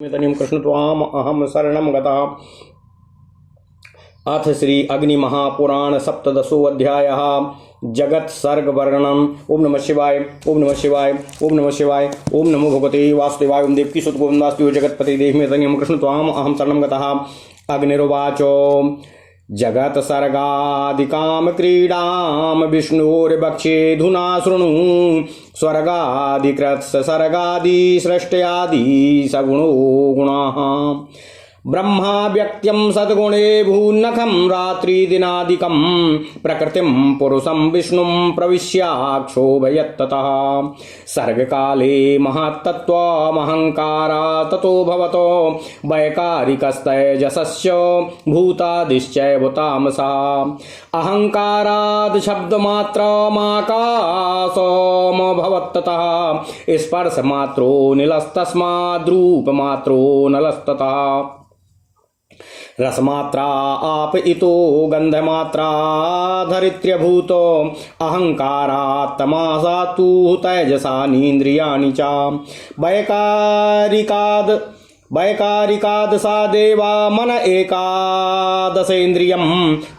तनिं कृष्ण त्वाम अहम शरणं गता। अथ श्री अग्नि महापुराण सप्तदशो अध्यायः जगत सर्ग वर्णनम। ओम नमः शिवाय ओम नमः शिवाय ओम नमः शिवाय ओम नमो भगवते वासुदेवाय ओम देवकी सुत गोविंद वासुदेव जगतपते देहि मे तनिं कृष्ण त्वाम अहम शरणं गतः। अग्निरुवाचो जगत सर्गादिकाम क्रीडाम विष्णुर्भक्षेधुना शृणु स्वर्गादिकृत सर्गादि सृष्ट्यादि सगुणो गुणाः ब्रह्मा व्यक्त्यं सद्गुणे भून्नखं रात्रिदिनादिकं प्रकृतिं पुरुषं विष्णुं प्रविश्याक्षोभयत्ततः सर्गकाले महत्तत्त्वमहङ्कारा ततो भवतो वैकारिकस्तैजसस्य भूतादिश्चैव तामसा अहङ्काराद् शब्दमात्रमाकाशमभवत्ततः स्पर्शमात्रो निलस्तस्माद्रूपमात्रो नलस्ततः रसमात्रा आप इतो गंधमात्रा धरित्र्यभूतो अहंकारात्तमासा तु तैजसानीन्द्रियाणि च वैकारिकाद सा देवा मन एकादशेन्द्रियं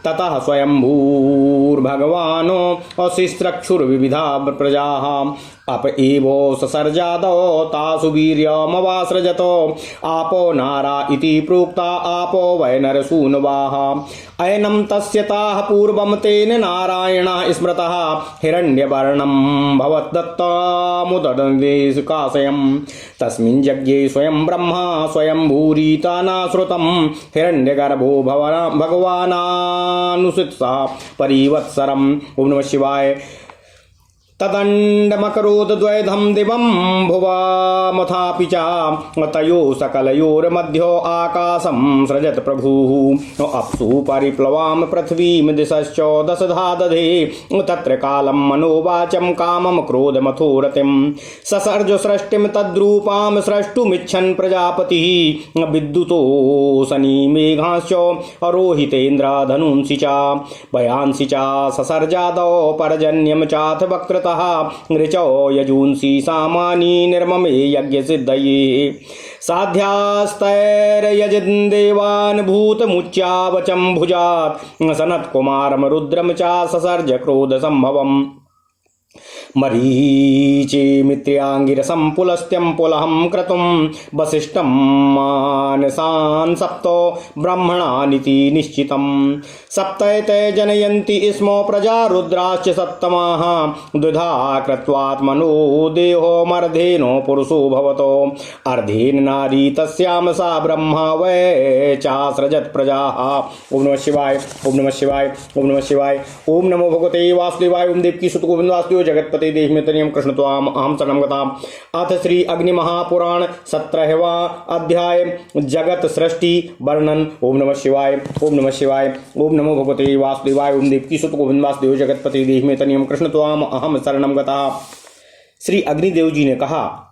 ततः स्वयंभूर्भगवानो अशिस्त्रक्षुर्विविधा प्रजाः अप एवो ससर्जादो तासु वीर्यमवासृजतो आपो नारा इति प्रोक्ता आपो वै नरसूनवाः अयनं तस्य ताः पूर्वं तेन नारायणः स्मृतः हिरण्यवर्णं भवद्दत्तमुददेशकाशयं तस्मिन् यज्ञे स्वयं ब्रह्मा स्वयं भूरितानाश्रुतं हिरण्यगर्भो भगवानानुसित्सा परिवत्सरम्। ओम नमः शिवाय। तदण्डमकरोद्द्वैधं दिवं भुवामथापि च तयो सकलयोर्मध्यो आकाशं सृजत प्रभुः अप्सु परिप्लवां पृथ्वीं दिशश्चोदशधा दधे तत्र कालं मनोवाचं कामं क्रोधमथोरतिं ससर्ज सृष्टिं तद्रूपां स्रष्टुमिच्छन् प्रजापतिः विद्युतोऽसनी मेघाश्च अरोहितेन्द्राधनुंसि च भयांसि च ससर्जादौ पर्जन्यं चाथ वक्रतः ऋचौ यजूंसि सामानि निर्ममे यज्ञसिद्धये साध्यास्तैर्यजन्देवान् भूतमुच्चावचं भुजात् सनत्कुमारं रुद्रं च ससर्ज क्रोधसम्भवम् मरीचि मित्र्यांगिरसं पुलस्त्यं पुलहं क्रतुं वसिष्ठं मानसान् सप्तो ब्रह्मणानिति निश्चितं सप्तैते जनयन्ति स्मो प्रजा रुद्राश्च सप्तमाः द्विधा कृत्वात्मनो देहो मर्धेनो पुरुषो भवतो अर्धेन नारी तस्यां सा ब्रह्मा वै चासृजत् प्रजाः। ओम नमः शिवाय ओम नमः शिवाय ओम नमः शिवाय ओम नमो भगवते वासुदेवाय ओम देवकी सुत गोविंद वासुदेव जगतपते देहि मे तनिं कृष्ण त्वाम अहम शरणं गता। अथ श्री अग्नि महापुराण 17वां अध्याय जगत सृष्टि वर्णन। ओम नमः शिवाय ओम नमः शिवाय ओम नमो भगवते वासुदेवाय ओम देवकी सुत गोविंद वासुदेव जगतपते देहि मे तनिं कृष्ण त्वाम अहम शरणं गता। श्री अग्निदेव जी ने कहा,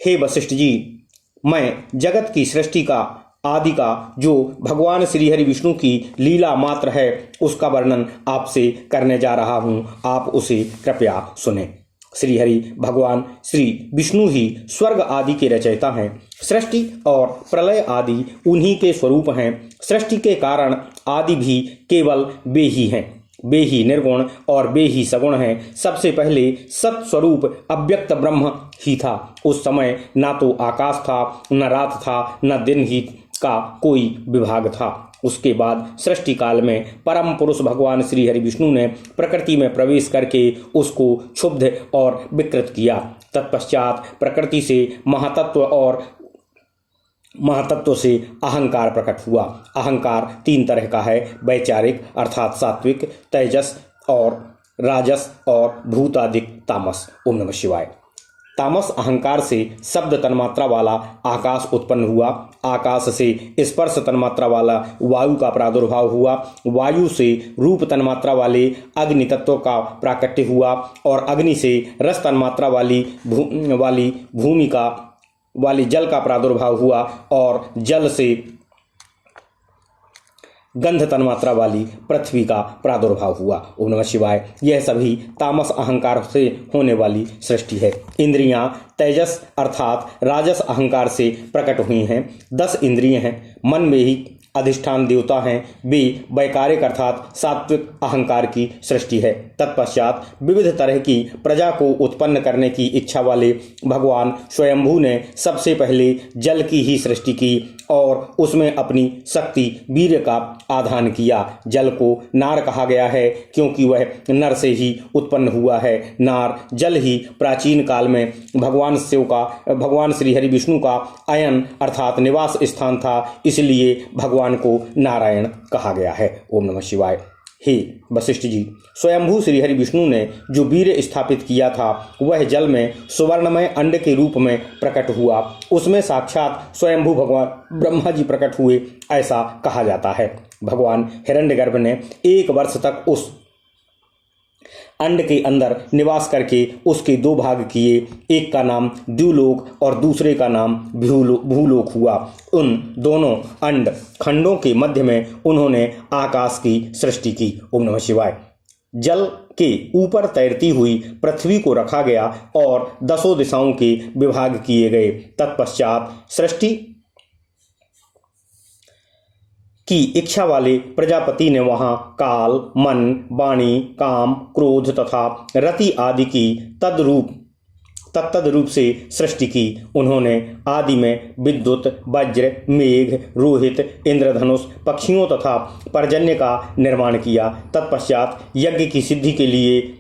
हे वशिष्ठ जी, मैं जगत की सृष्टि का आदि का जो भगवान श्री हरि विष्णु की लीला मात्र है उसका वर्णन आपसे करने जा रहा हूं, आप उसे कृपया सुने। श्री हरि भगवान श्री विष्णु ही स्वर्ग आदि के रचयिता हैं। सृष्टि और प्रलय आदि उन्हीं के स्वरूप हैं। सृष्टि के कारण आदि भी केवल वे ही हैं। वे ही निर्गुण और वे ही सगुण हैं। सबसे पहले सत्स्वरूप अव्यक्त ब्रह्म ही था। उस समय ना तो आकाश था, न रात था, न दिन ही का कोई विभाग था। उसके बाद सृष्टि काल में परम पुरुष भगवान श्री हरि विष्णु ने प्रकृति में प्रवेश करके उसको क्षुब्ध और विकृत किया। तत्पश्चात प्रकृति से महातत्व से अहंकार प्रकट हुआ। अहंकार 3 तरह का है, वैचारिक अर्थात सात्विक, तेजस और राजस और भूतादिक तामस। ओम नमः शिवाय। तामस अहंकार से शब्द तन्मात्रा वाला आकाश उत्पन्न हुआ। आकाश से स्पर्श तन्मात्रा वाला वायु का प्रादुर्भाव हुआ। वायु से रूप तन्मात्रा वाले अग्नि तत्व का प्राकट्य हुआ और अग्नि से रस तन्मात्रा वाली जल का प्रादुर्भाव हुआ और जल से गंध तन्मात्रा वाली पृथ्वी का प्रादुर्भाव हुआ। ओम नमः शिवाय। यह सभी तामस अहंकार से होने वाली सृष्टि है। इंद्रियां तेजस अर्थात राजस अहंकार से प्रकट हुई हैं। 10 इंद्रिय हैं। मन में ही अधिष्ठान देवता हैं। वे वैकारिक अर्थात सात्विक अहंकार की सृष्टि है। तत्पश्चात विविध तरह की प्रजा को उत्पन्न करने की इच्छा वाले भगवान स्वयंभू ने सबसे पहले जल की ही सृष्टि की और उसमें अपनी शक्ति वीर्य का आधान किया। जल को नार कहा गया है क्योंकि वह नर से ही उत्पन्न हुआ है। नार जल ही प्राचीन काल में भगवान श्री हरि विष्णु का अयन अर्थात निवास स्थान था, इसलिए भगवान को नारायण कहा गया है। ओम नमः शिवाय। हे वशिष्ठ जी, स्वयंभू श्री हरि विष्णु ने जो वीर्य स्थापित किया था वह जल में सुवर्णमय अंड के रूप में प्रकट हुआ। उसमें साक्षात स्वयंभू भगवान ब्रह्मा जी प्रकट हुए ऐसा कहा जाता है। भगवान हिरण्यगर्भ ने 1 वर्ष तक उस अंड के अंदर निवास करके उसके 2 भाग किए। एक का नाम द्युलोक और दूसरे का नाम भूलोक हुआ। उन दोनों अंड खंडों के मध्य में उन्होंने आकाश की सृष्टि की। ओम नमः शिवाय। जल के ऊपर तैरती हुई पृथ्वी को रखा गया और 10 दिशाओं के विभाग किए गए। तत्पश्चात सृष्टि की इच्छा वाले प्रजापति ने वहां काल, मन, वाणी, काम, क्रोध तथा रति आदि की तत्तद रूप से सृष्टि की। उन्होंने आदि में विद्युत, वज्र, मेघ, रोहित, इंद्रधनुष, पक्षियों तथा पर्जन्य का निर्माण किया। तत्पश्चात यज्ञ की सिद्धि के लिए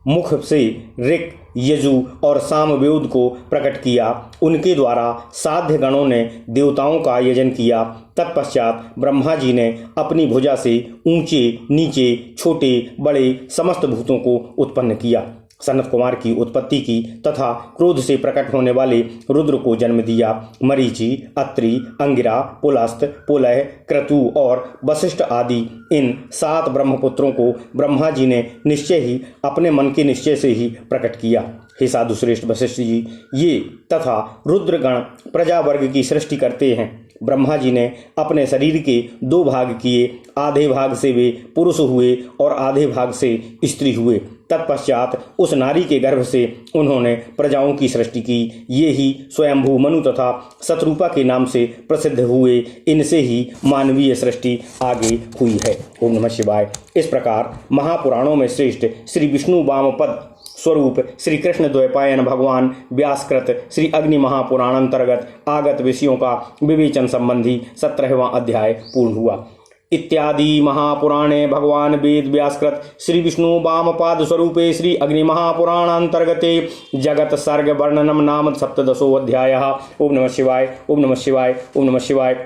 मुख से ऋक्, यजु और सामवेद को प्रकट किया। उनके द्वारा साध्य गणों ने देवताओं का यजन किया। तत्पश्चात ब्रह्मा जी ने अपनी भुजा से ऊंचे नीचे छोटे बड़े समस्त भूतों को उत्पन्न किया। सनत कुमार की उत्पत्ति की तथा क्रोध से प्रकट होने वाले रुद्र को जन्म दिया। मरीचि, अत्रि, अंगिरा, पुलस्त, पुलह, क्रतु और वशिष्ठ आदि इन 7 ब्रह्मपुत्रों को ब्रह्मा जी ने निश्चय ही अपने मन के निश्चय से ही प्रकट किया। हे साधु श्रेष्ठ वशिष्ठ जी, ये तथा रुद्रगण प्रजा वर्ग की सृष्टि करते हैं। ब्रह्मा जी ने अपने शरीर के 2 भाग किए। आधे भाग से वे पुरुष हुए और आधे भाग से स्त्री हुए। तत्पश्चात उस नारी के गर्भ से उन्होंने प्रजाओं की सृष्टि की। ये ही स्वयंभू मनु तथा शतरूपा के नाम से प्रसिद्ध हुए। इनसे ही मानवीय सृष्टि आगे हुई है। ओम नमः शिवाय। इस प्रकार महापुराणों में श्रेष्ठ श्री विष्णु वामपद स्वरूप श्री कृष्ण द्वैपायन भगवान व्यासकृत श्री अग्नि महापुराण अंतर्गत आगत विषयों का विवेचन संबंधी 17वां अध्याय पूर्ण हुआ। इत्यादि महापुराणे भगवान वेद व्यासकृत श्री विष्णु वामपाद स्वरूपे श्री अग्नि महापुराण अंतर्गते जगत सर्ग वर्णनम नाम 17 अध्यायः। ओम नमः शिवाय। ओम नमः शिवाय। ओम नमः शिवाय।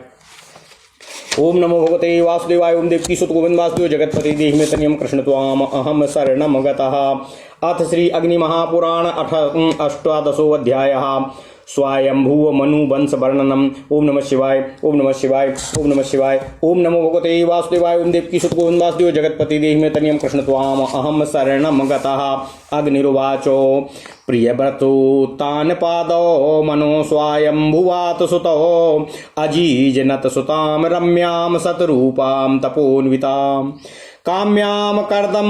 ओम नमो भगवते वासुदेवाय। ओम देवकी सुत गोविंद वासुदेव जगतपति देहि में तनियम कृष्ण त्वाम अहम शरणम गतः। अथ श्री अग्नि महापुराण 18 अध्यायः। स्वयंभुव मनु वंश वर्णनम। ओम नमः शिवाय। ओम नमः शिवाय। ओम नमः शिवाय। ओम नमो भगवते वासुदेवाय। ओम देवकी सुत गोविंद वासुदेव जगतपति देहि में तनियम कृष्ण त्वाम अहम शरणम गतः। अग्निरुवाचो प्रियव्रतोत्तानपादो मनो स्वयंभुवात सुतो अजीजनत सुताम रम्याम सतरूपाम तपोन्विताम काम्याम कर्दम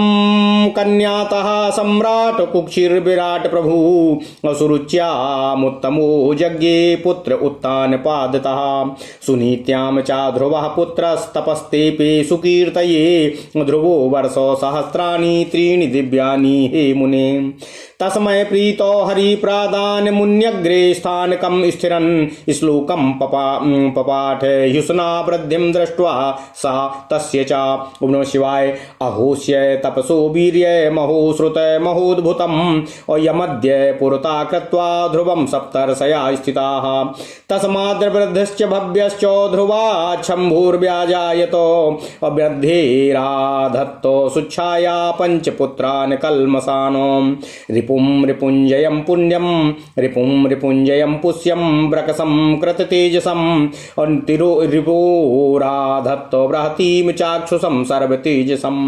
कन्यातः सम्राट कुक्षिर्विराट प्रभु असुरुच्यामुत्तमो यज्ञे पुत्र उत्तानपादतः सुनीत्याम च ध्रुवः पुत्रस्तपस्तेपे सुकीर्तये ध्रुवो वर्षो सहस्राणि 3 दिव्यानि हे मुने तस्मै प्रीतो हरि प्रादान मुन्यग्रे स्थानकं स्थिरन् श्लोकं पपाठ युष्णा वृद्धिं दृष्ट्वा सा तस्य च। ओम नमः शिवाय। अहोस्य तपसो वीर्य महो श्रुत महोद्भुतम् यमद्य पुरता कृत्वा ध्रुवं सप्तर्षया स्थिताः तस्माद्वृद्धश्च भव्यश्च ध्रुवाच्छम्भुर्व्याजायतो वृद्धेराधत्तो सुच्छाया 5 पुत्रान् कल्मषानो रिपुं रिपुञ्जयं पुण्यं रिपुं रिपुञ्जयं पुष्यं ब्रकसं कृततेजसं रिपोराधत्तो बृहतीं चाक्षुषं सर्वतेजसम्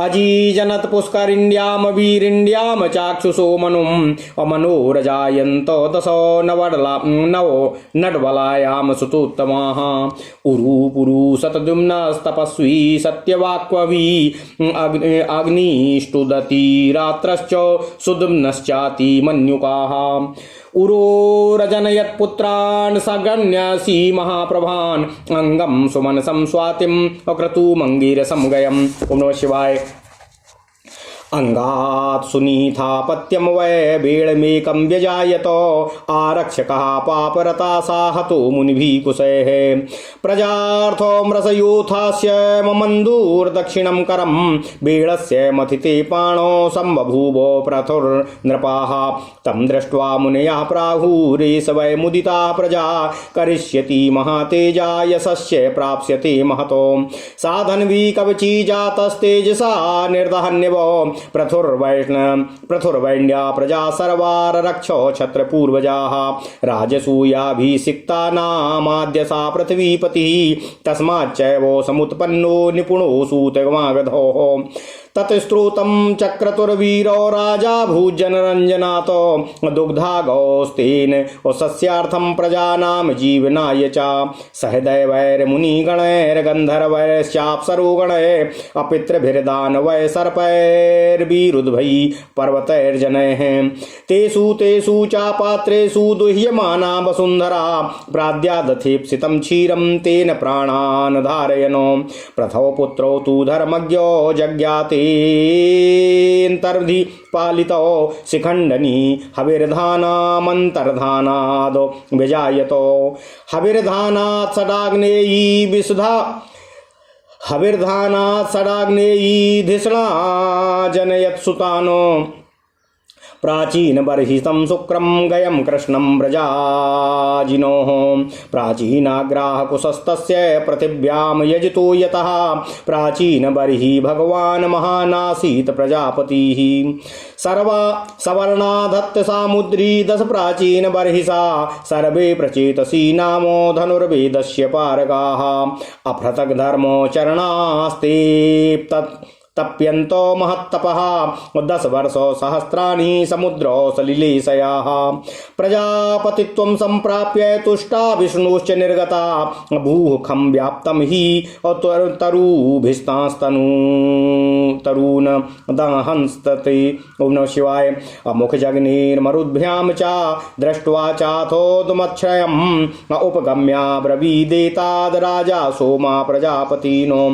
अजीजनत पुष्करिण्यां वीरिण्यां चाक्षुषो मनुं मनोरजायन्तो दशो नवो नड्वलायां सुतोत्तमाः उरुपुरु शतद्युम्नस्तपस्वी सत्यवाक्ववी अग्निष्टुदती रात्रश्च सुद्युम्नश्चाति मन्युकाः उरोरजनयत्पुत्रान् सगण्यसी महाप्रभान् अंगं सुमनसं स्वातिम् अक्रतुमङ्गिरसं गयम्। ओम नमः शिवाय। अंगात् सुनीतापत्यं वै वेळमेकं व्यजायतो आरक्षकः पापरता साहतो मुनिभिः कुशैः प्रजार्थोऽमृषयोथास्य ममन्दूर्दक्षिणं करं वेळस्य मथिते पाणो सम्बभूवो प्रथुर्नृपाः तं दृष्ट्वा मुनयः प्राहुरेष वै मुदिता प्रजा करिष्यति महातेजा यशस्य प्राप्स्यते महतो साधन्वी कवची जातस्तेजसा निर्दहन्यवो प्रथुर्वैण्या प्रजा सर्वाररक्षो क्षत्रपूर्वजाः राजसूयाभिषिक्तानामाद्य सा पृथ्वीपतिः तस्माच्चैवो समुत्पन्नो निपुणो सूतगमागधोः तत्स्त्रोतं चक्रतुर्वीरो राजा भूजनरञ्जनातो दुग्धागौस्तेन सस्यार्थं प्रजानां जीवनाय च सहदैवैर्मुनिगणैर्गन्धर्वैश्चाप्सरोगणैः अपितृभिर्दानवैः सर्पैर्विरुद्भैः पर्वतैर्जनैः तेषु तेषु चापात्रेषु दुह्यमाना वसुन्धरा प्राद्यादथीप्सितं क्षीरं तेन प्राणान् धारयनो प्रथो पुत्रो तु धर्मज्ञो जज्ञाते तर्धि पालितो शिखण्डनी हविर्धानामन्तर्धानादो विजायतो हविर्धानात् षडाग्नेयी विशुधा हविर्धानात् षडाग्नेयी धिषणा जनयत्सुतानो प्राचीन बर्हितं शुक्रं गयं कृष्णं व्रजाजिनोः प्राचीनाग्राह कुशस्तस्य पृथिव्यां यजितो यतः प्राचीन बर्हि भगवान् महानासीत् प्रजापतिः सर्वा सवर्णाधत्त सामुद्री दश प्राचीन बर्हिषा सर्वे प्रचेतसी नामो धनुर्वेदस्य पारगाः अपृथक् धर्मो चरणास्ते तप्यन्तो महत्तपः 10 वर्षो सहस्राणि समुद्रो सलिलेशयाः प्रजापतित्वं सम्प्राप्य तुष्टा विष्णुश्च निर्गता भूखं व्याप्तं हि तरुण दहंस्तते। ओम नमः शिवाय। अमुखजग्नेर्मरुद्भ्यां च दृष्ट्वा चाथोदमक्षयम् उपगम्या ब्रवीदेताद् राजा सोमा प्रजापतिनो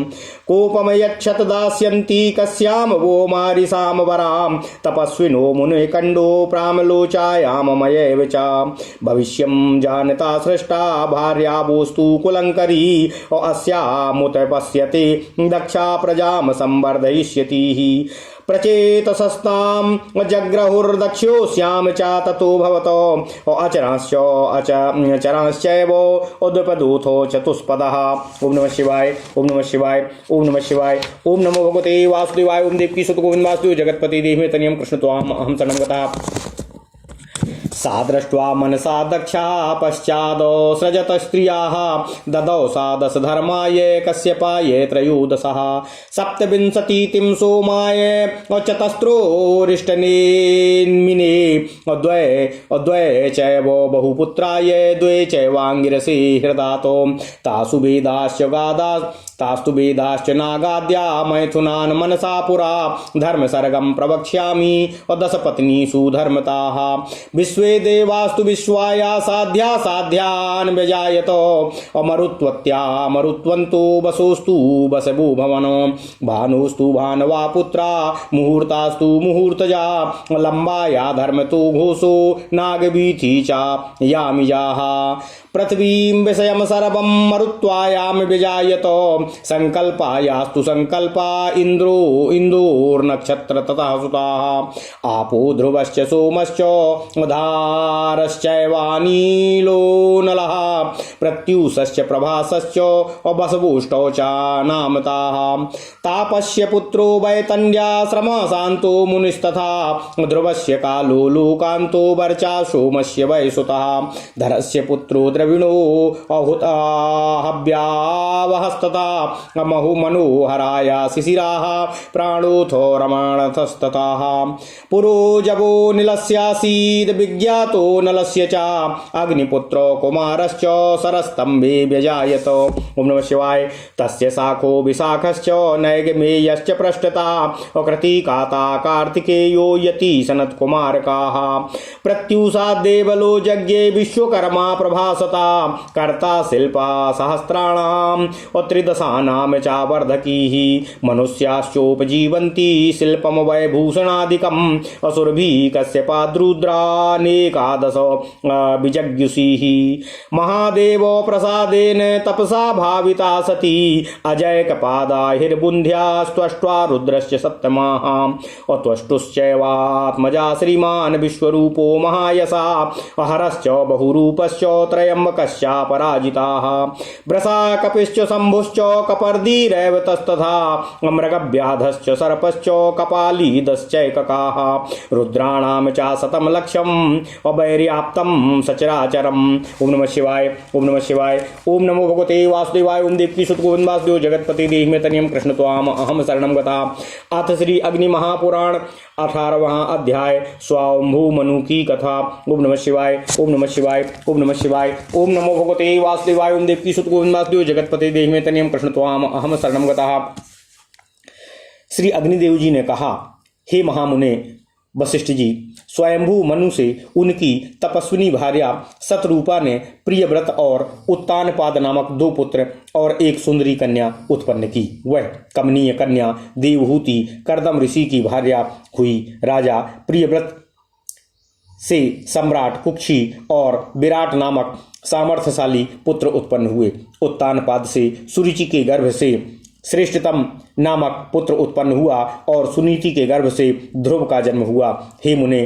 कोपमयक्षत दास्यन्ति कस्याम वो मारिसाम वराम तपस्विनो मुने कंडो प्रामलोचायाम मयैव च भविष्यं जानता सृष्टा भार्या बोस्तु कुलंकरी अस्यामुत पश्यते दक्षा प्रजाम संवर्धयिष्यति प्रचेतसस्तां जग्रहुर्दक्ष्यो श्याम च ततो भवतो अचरांश्चैव उद्पदूथो चतुष्पदः। ओम नमः शिवाय। ओम नमः शिवाय। ओम नमः शिवाय। ओम नमो भगवते वासुदेवाय। ओम देवकी सुत गोविंद वासुदेव जगत्पति देहि तनियं कृष्ण त्वाम अहं शरणं गतः। सा दृष्ट्वा मनसा दक्षा पश्चादो सृजत स्त्रियाः ददौ सा 10 धर्माय कश्यपाय त्रयोदशः सप्तविंशतिं सोमाय चतस्रोरिष्टनेन्मिने द्वये चैव बहुपुत्राय 2 चैवाङ्गिरसे हृदातो तास्तु वेदाश्च नागाद्या मैथुनान् मनसा पुरा धर्मसर्गं प्रवक्ष्यामि 10 पत्नीषु धर्मताः विश्वे देवास्तु विश्वाया साध्यान् व्यजायतो अमरुत्वत्यामरुत्वन्तो वसोस्तु वसवो भवनो भानुस्तु भानवा पुत्रा मुहूर्तास्तु मुहूर्तजा लंबाया धर्मतो घोषो नागवीथी चा यामिजाः पृथ्वीं विषयं सर्वं मरुत्वायां विजायतो संकल्पायास्तु संकल्पा इंदोर्नक्षत्र ततः सुताः आपो ध्रुवश्च सोमश्च धारश्चैवानीलो नलः प्रत्यूषश्च प्रभासश्च वसवोष्टौ च नामताः तापस्य पुत्रो वैतन्याश्रम शान्तो मुनिस्तथा ध्रुवस्य कालो लोकान्तो वर्चा सोमस्य वैसुतः धरस्य पुत्रो द्रविणो हव्यावहस्तथा महु मनोहराय शिशिराः प्राणोऽथो रमाणतस्ततः पुरोजवो निलस्यासीद् विज्ञातो नलस्य च अग्निपुत्रो कुमारश्च सरस्तम्भे व्यजायत। ओम नमः शिवाय। तस्य शाखो विशाखश्च नैगमेयश्च पृष्ठता अकृतिकाता कार्तिकेयो यति सनत्कुमारकाः प्रत्यूषा देवलो यज्ञे विश्वकर्मा प्रभासता कर्ता शिल्पा सहस्राणाम् त्रिदशानां च वर्धकीः मनुष्याश्चोपजीवन्ति शिल्पम वैभूषणादिकम् असुरभिः कश्यपाद्रुद्रानेकादश विजज्ञुषीः महादेव प्रसादेन तपसा भाविता सती अजयकपादा हिर्बुन्ध्यास्त्वष्ट्वा रुद्रश्च सप्तमाः अत्वष्टुश्चैवात्मजा श्रीमान् विश्वरूपो महायसा हरश्च बहुरूपश्च त्रयम्बकश्च पराजिताः वृषा कपिश्च शम्भुश्च कपर्दीरैव तस्तथा मृगव्याधश्च सर्पश्च कपालीदश्चैककाः रुद्राणां च शतं लक्षम् अवैर्याप्तं सचराचरम्। ओम नमः शिवाय। ओम नमः शिवाय। ओम नमो भगवते वासुदेवाय। ओम देवकी सुत गोविंद वासुदेव जगतपति देहि में तनियम कृष्ण त्वाम अहम शरणम गता। अथ श्री अग्नि महापुराण 18वां अध्याय स्वायंभू मनु की कथा। ओम नमः शिवाय। ओम नमः शिवाय। ओम नमः शिवाय। ओम नमो भगवते वासुदेवाय। ओम देवकी सुत गोविंद वासुदेव जगतपति देहि में तनियम कृष्ण त्वाम अहम शरणम गता। श्री अग्निदेव जी ने कहा, हे महामुने वशिष्ठ जी, स्वयंभू मनु से उनकी तपस्विनी भार्या सतरूपा ने प्रियव्रत और उत्तानपाद नामक 2 पुत्र और एक सुंदरी कन्या उत्पन्न की। वह कमनीय कन्या देवहूति कर्दम ऋषि की भार्या हुई। राजा प्रियव्रत से सम्राट कुक्षी और विराट नामक सामर्थ्यशाली पुत्र उत्पन्न हुए। उत्तानपाद से सुरुचि के गर्भ से श्रेष्ठतम नामक पुत्र उत्पन्न हुआ और सुनीति के गर्भ से ध्रुव का जन्म हुआ। हे मुने,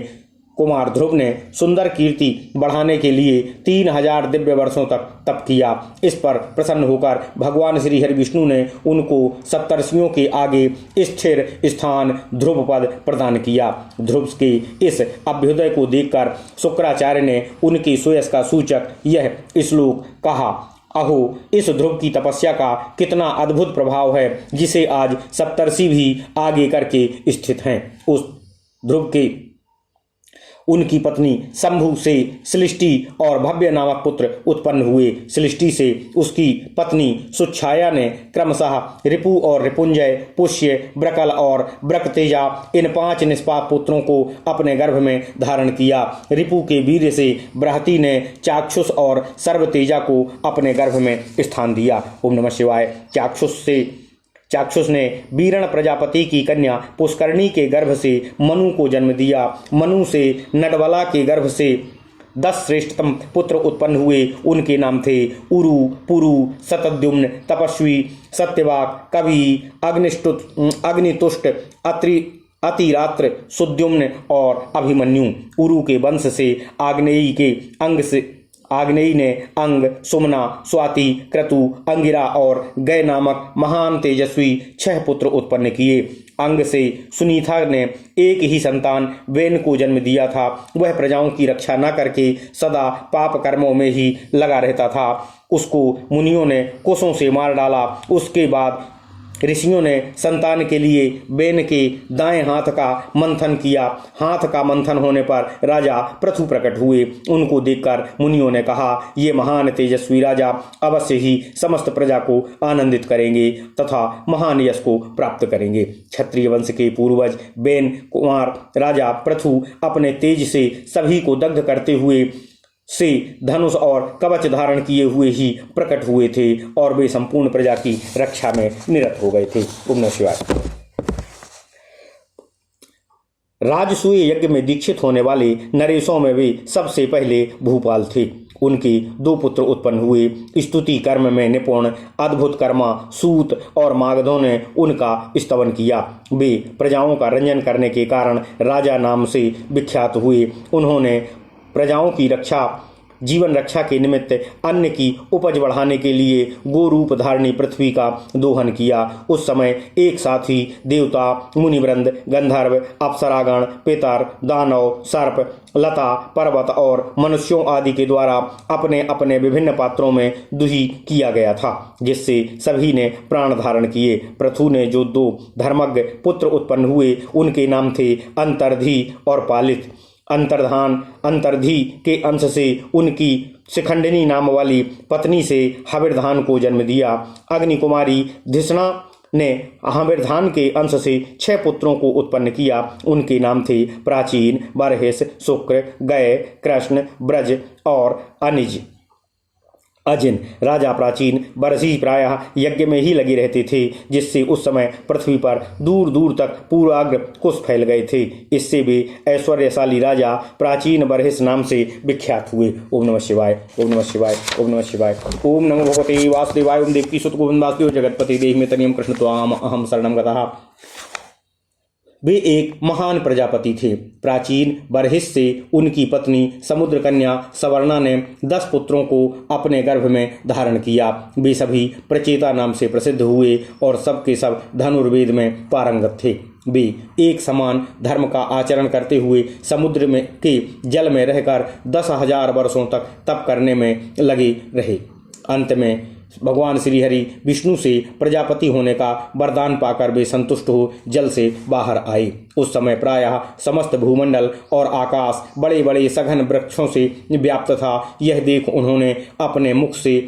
कुमार ध्रुव ने सुंदर कीर्ति बढ़ाने के लिए 3000 दिव्य वर्षों तक तप किया। इस पर प्रसन्न होकर भगवान श्री हरि विष्णु ने उनको सप्तर्षियों के आगे स्थिर स्थान ध्रुव पद प्रदान किया। ध्रुव के इस अभ्युदय को देखकर शुक्राचार्य ने उनके सुयश का सूचक यह श्लोक कहा, अहो, इस ध्रुव की तपस्या का कितना अद्भुत प्रभाव है, जिसे आज सप्तर्षि भी आगे करके स्थित हैं। उस ध्रुव के उनकी पत्नी शंभु से श्लिष्टि और भव्य नामक पुत्र उत्पन्न हुए। श्लिष्टि से उसकी पत्नी सुच्छाया ने क्रमशः रिपु और रिपुंजय, पुष्य, ब्रकल और ब्रकतेजा इन 5 निष्पाप पुत्रों को अपने गर्भ में धारण किया। रिपु के वीर्य से बृहति ने चाक्षुष और सर्वतेजा को अपने गर्भ में स्थान दिया। ओम नमः शिवाय। चाक्षुष ने वीरण प्रजापति की कन्या पुष्करणी के गर्भ से मनु को जन्म दिया। मनु से नडवला के गर्भ से 10 श्रेष्ठतम पुत्र उत्पन्न हुए। उनके नाम थे उरु, पुरु, शतद्युम्न, तपस्वी, सत्यवाक, कवि, अग्नितुष्ट, अतिरात्र, सुद्युम्न और अभिमन्यु। उरु के वंश से आग्नेयी ने अंग, सुमना, स्वाति, क्रतु, अंगिरा और गय नामक महान तेजस्वी 6 पुत्र उत्पन्न किए। अंग से सुनीता ने एक ही संतान वेन को जन्म दिया था। वह प्रजाओं की रक्षा न करके सदा पाप कर्मों में ही लगा रहता था। उसको मुनियों ने कुशों से मार डाला। उसके बाद ऋषियों ने संतान के लिए बेन के दाएं हाथ का मंथन किया। हाथ का मंथन होने पर राजा पृथु प्रकट हुए। उनको देखकर मुनियों ने कहा, ये महान तेजस्वी राजा अवश्य ही समस्त प्रजा को आनंदित करेंगे तथा महान यश को प्राप्त करेंगे। क्षत्रिय वंश के पूर्वज बेन कुमार राजा पृथु अपने तेज से सभी को दग्ध करते हुए से धनुष और कवच धारण किए हुए ही प्रकट हुए थे और वे संपूर्ण प्रजा की रक्षा में निरत हो गए थे। ओम नमः शिवाय। राजसूय यज्ञ में दीक्षित होने वाले नरेशों में वे सबसे पहले भूपाल थे। उनके 2 पुत्र उत्पन्न हुए। स्तुति कर्म में निपुण अद्भुत कर्मा सूत और मागधों ने उनका स्तवन किया। वे प्रजाओं का रंजन करने के कारण राजा नाम से विख्यात हुए। उन्होंने प्रजाओं की जीवन रक्षा के निमित्त अन्न की उपज बढ़ाने के लिए गोरूप धारणी पृथ्वी का दोहन किया। उस समय एक साथ ही देवता, मुनिवृंद, गंधर्व, अप्सरागण, पितर, दानव, सर्प, लता, पर्वत और मनुष्यों आदि के द्वारा अपने अपने विभिन्न पात्रों में दुही किया गया था, जिससे सभी ने प्राण धारण किए। पृथु ने जो 2 धर्मज्ञ पुत्र उत्पन्न हुए उनके नाम थे अंतर्धी और पालित। अंतर्धी के अंश से उनकी शिखंडिनी नाम वाली पत्नी से हविर्धान को जन्म दिया। अग्नि कुमारी धिषणा ने हविर्धान के अंश से 6 पुत्रों को उत्पन्न किया। उनके नाम थे प्राचीन, बर्हिष, शुक्र, गय, कृष्ण, ब्रज और अजिन। राजा प्राचीन बरसी प्रायः यज्ञ में ही लगे रहते थे, जिससे उस समय पृथ्वी पर दूर दूर तक पूर्वाग्र कुश फैल गए थे। इससे वे ऐश्वर्यशाली राजा प्राचीन बरहिस नाम से विख्यात हुए। ओम नमः शिवाय, ओम नमः शिवाय, ओम नमः शिवाय। ओम नमो भगवते वासुदेवाय। ओम देवकी सुत गोविंद वासुदेव जगतपति देहि में तनियम कृष्ण त्वाम अहम शरणम गतः। वे एक महान प्रजापति थे। प्राचीन बरहिस से उनकी पत्नी समुद्र कन्या सवर्णा ने 10 पुत्रों को अपने गर्भ में धारण किया। वे सभी प्रचेता नाम से प्रसिद्ध हुए और सबके सब धनुर्वेद में पारंगत थे। वे एक समान धर्म का आचरण करते हुए समुद्र में के जल में रहकर 10,000 वर्षों तक तप करने में लगे रहे। अंत में भगवान श्री हरि विष्णु से प्रजापति होने का वरदान पाकर वे संतुष्ट हो जल से बाहर आए। उस समय प्रायः समस्त भूमंडल और आकाश बड़े बड़े सघन वृक्षों से व्याप्त था। यह देख उन्होंने अपने मुख से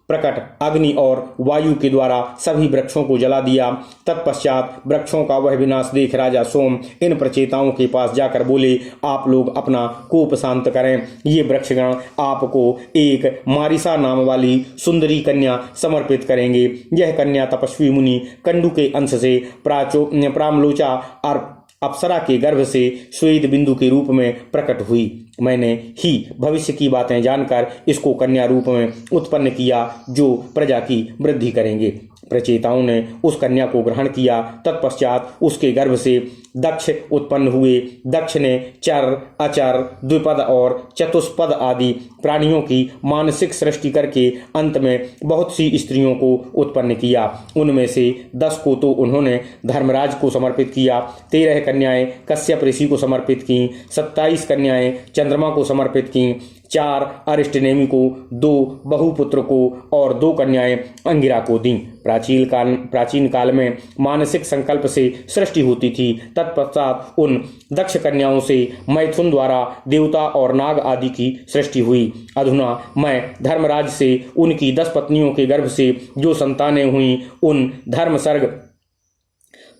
प्रकट अग्नि और वायु के द्वारा सभी वृक्षों को जला दिया। तत्पश्चात वृक्षों का वह विनाश देख राजा सोम इन प्रचेताओं के पास जाकर बोले, आप लोग अपना कोप शांत करें। ये वृक्षगण आपको एक मारिसा नाम वाली सुंदरी कन्या समर्पित करेंगे। यह कन्या तपस्वी मुनि कंडू के अंश से प्रामलोचा और अप्सरा के गर्भ से श्वेत बिंदु के रूप में प्रकट हुई। मैंने ही भविष्य की बातें जानकर इसको कन्या रूप में उत्पन्न किया, जो प्रजा की वृद्धि करेंगे। प्रचेताओं ने उस कन्या को ग्रहण किया। तत्पश्चात उसके गर्भ से दक्ष उत्पन्न हुए। दक्ष ने चर, अचर, द्विपद और चतुष्पद आदि प्राणियों की मानसिक सृष्टि करके अंत में बहुत सी स्त्रियों को उत्पन्न किया। उनमें से 10 को तो उन्होंने धर्मराज को समर्पित किया, 13 कन्याएं कश्यप ऋषि को समर्पित की, 27 कन्याएं चंद्रमा को समर्पित की, 4 अरिष्टनेमि को, 2 बहुपुत्र को और 2 कन्याएं अंगिरा को दी। प्राचीन काल में मानसिक संकल्प से सृष्टि होती थी। तत्पश्चात उन दक्ष कन्याओं से मैथुन द्वारा देवता और नाग आदि की सृष्टि हुई। अधुना मैं धर्मराज से उनकी 10 पत्नियों के गर्भ से जो संतानें हुई उन धर्म सर्ग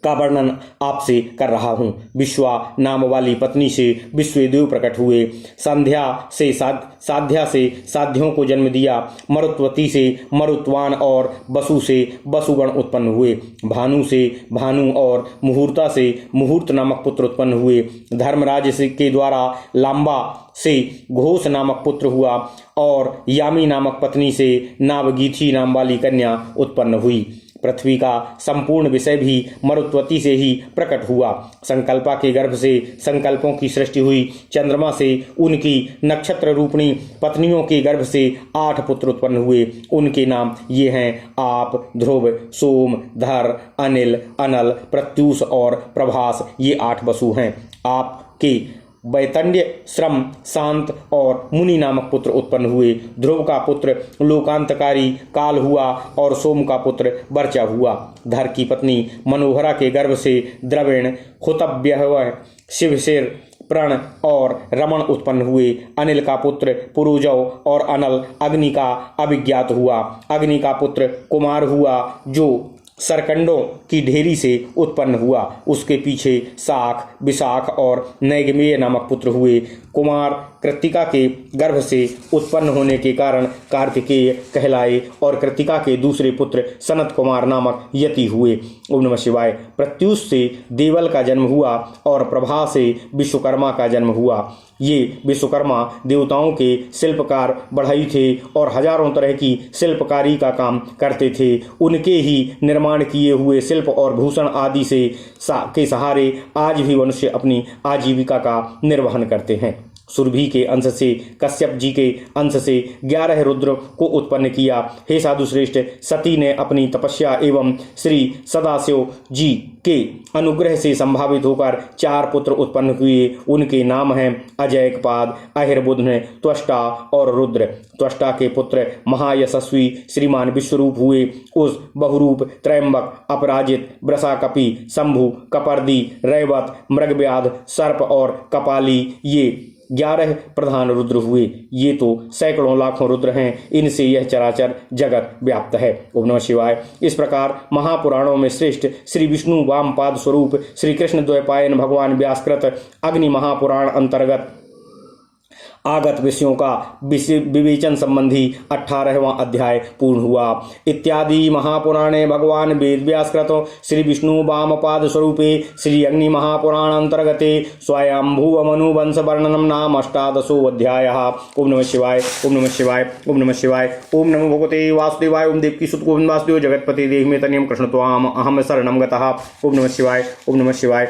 का वर्णन आपसे कर रहा हूँ। विश्वा नाम वाली पत्नी से विश्वदेव प्रकट हुए। साध्या से साध्यों को जन्म दिया। मरुत्वती से मरुत्वान और वसु से वसुगण उत्पन्न हुए। भानु से भानु और मुहूर्ता से मुहूर्त नामक पुत्र उत्पन्न हुए। धर्मराज के द्वारा लांबा से घोष नामक पुत्र हुआ और यामी नामक पत्नी से नावगीथी नाम वाली कन्या उत्पन्न हुई। पृथ्वी का संपूर्ण विषय भी मरुत्वती से ही प्रकट हुआ। संकल्पा के गर्भ से संकल्पों की सृष्टि हुई। चंद्रमा से उनकी नक्षत्र रूपणी पत्नियों के गर्भ से 8 पुत्र उत्पन्न हुए। उनके नाम ये हैं आप, ध्रुव, सोम, धर, अनिल, अनल, प्रत्यूष और प्रभास। ये 8 वसु हैं। आपके वैतन्य, श्रम, शांत और मुनि नामक पुत्र उत्पन्न हुए। ध्रुव का पुत्र लोकांतकारी काल हुआ और सोम का पुत्र वर्चा हुआ। धर की पत्नी मनोहरा के गर्भ से द्रविण, हुतव्य, शिवशिर, प्रण और रमण उत्पन्न हुए। अनिल का पुत्र पुरुजव और अनल अग्नि का अभिज्ञात हुआ। अग्नि का पुत्र कुमार हुआ जो सरकंडों की ढेरी से उत्पन्न हुआ। उसके पीछे साख, विशाख और नैगमेय नामक पुत्र हुए। कुमार कृत्तिका के गर्भ से उत्पन्न होने के कारण कार्तिकेय कहलाए और कृत्तिका के दूसरे पुत्र सनत कुमार नामक यति हुए। ओम नमः शिवाय। प्रत्युष से देवल का जन्म हुआ और प्रभा से विश्वकर्मा का जन्म हुआ। ये विश्वकर्मा देवताओं के शिल्पकार बढ़ई थे और हजारों तरह की शिल्पकारी का काम करते थे। उनके ही निर्माण किए हुए शिल्प और भूषण आदि के सहारे आज भी मनुष्य अपनी आजीविका का निर्वहन करते हैं। सुरभि के अंश से कश्यप जी के अंश से 11 रुद्र को उत्पन्न किया। हे साधु श्रेष्ठ, सती ने अपनी तपस्या एवं श्री सदाशिव जी के अनुग्रह से संभावित होकर 4 पुत्र उत्पन्न हुए। उनके नाम हैं अजयकपाद, अहिर्बुध्न, त्वष्टा और रुद्र। त्वष्टा के पुत्र महायशस्वी श्रीमान विश्वरूप हुए। उस बहुरूप त्रयंबक, अपराजित, वृषाकपि, शंभु, कपर्दी, रैवत, मृगव्याध, सर्प और कपाली ये 11 प्रधान रुद्र हुए। ये तो सैकड़ों लाखों रुद्र हैं। इनसे यह चराचर जगत व्याप्त है। ओम नमः शिवाय। इस प्रकार महापुराणों में श्रेष्ठ श्री विष्णु वामपाद स्वरूप श्री कृष्ण द्वैपायन भगवान व्यासकृत अग्नि महापुराण अंतर्गत आगत विषयों का विवेचन संबंधी 18वां अध्याय पूर्ण हुआ। इत्यादि महापुराणे भगवान वेद व्यासकृत श्री विष्णु वामपाद स्वरूपे श्री अग्नि महापुराण अंतर्गते स्वयंभुव मनुवंश वर्णनम नाम 18 अध्यायः। ओम नमः शिवाय। ओम नमः शिवाय। ओम नमः शिवाय। ओम नमो भगवते वासुदेवाय। ओम देवकी सुत गोविंद वासुदेव जगतपति देहि में तनियम कृष्ण त्वाम अहम शरणम गतः। ओम नमः शिवाय। ओम नमः शिवाय।